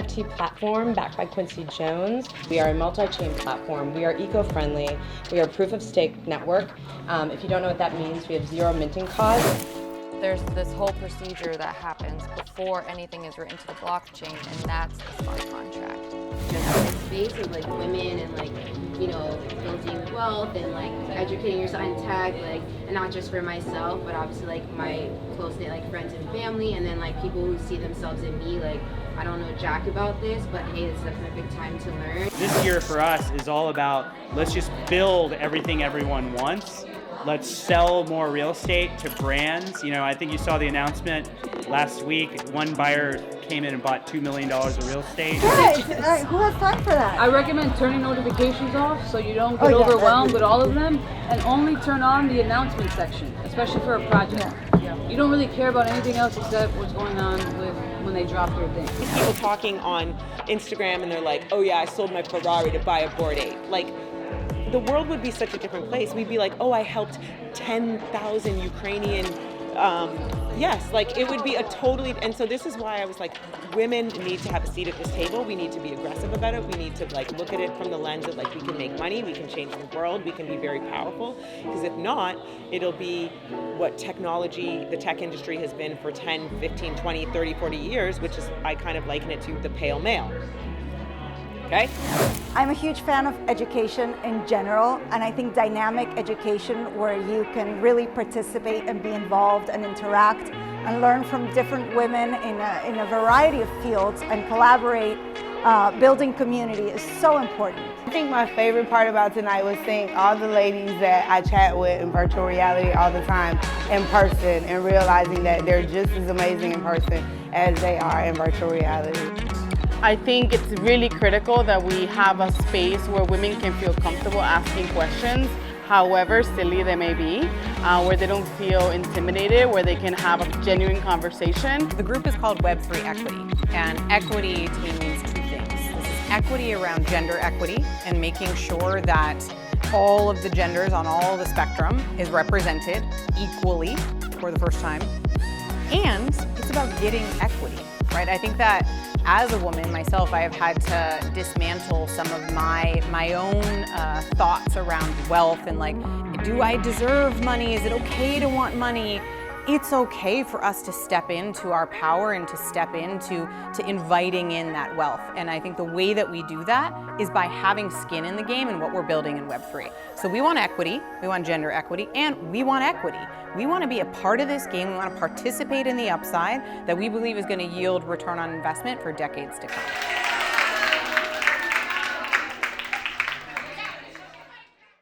NFT platform backed by Quincy Jones. We are a multi-chain platform. We are eco-friendly. We are a proof-of-stake network. If you don't know what that means, we have zero minting costs. There's this whole procedure that happens before anything is written to the blockchain, and that's the smart contract. Just in the space of like women and like, you know, building wealth and like educating yourself in tech, like, and not just for myself, but obviously like my close-knit like friends and family, and then like people who see themselves in me, like, I don't know jack about this, but hey, it's the perfect time to learn. This year for us is all about, let's just build everything everyone wants. Let's sell more real estate to brands. You know, I think you saw the announcement last week. One buyer came in and bought $2 million of real estate. Right. Who has time for that? I recommend turning notifications off so you don't get overwhelmed with all of them, and only turn on the announcement section, especially for a project. You don't really care about anything else except what's going on with when they drop their thing. People talking on Instagram and they're like, oh yeah, I sold my Ferrari to buy a Bored Ape. Like, the world would be such a different place. We'd be like, oh, I helped 10,000 Ukrainian, yes, like it would be a totally, and so this is why I was like, women need to have a seat at this table. We need to be aggressive about it. We need to like look at it from the lens of like, we can make money, we can change the world, we can be very powerful. Because if not, it'll be what technology, the tech industry has been for 10, 15, 20, 30, 40 years, which is, I kind of liken it to the pale male. Okay? I'm a huge fan of education in general, and I think dynamic education where you can really participate and be involved and interact and learn from different women in a variety of fields and collaborate, building community is so important. I think my favorite part about tonight was seeing all the ladies that I chat with in virtual reality all the time in person, and realizing that they're just as amazing in person as they are in virtual reality. I think it's really critical that we have a space where women can feel comfortable asking questions, however silly they may be, where they don't feel intimidated, where they can have a genuine conversation. The group is called Web3 Equity, and equity to me means two things. This is equity around gender equity and making sure that all of the genders on all the spectrum is represented equally for the first time. And it's about getting equity, right? I think that as a woman myself, I have had to dismantle some of my own thoughts around wealth and like, do I deserve money? Is it okay to want money? It's okay for us to step into our power and to step into inviting in that wealth. And I think the way that we do that is by having skin in the game and what we're building in Web3. So we want equity, we want gender equity, and we want equity. We want to be a part of this game. We want to participate in the upside that we believe is going to yield return on investment for decades to come.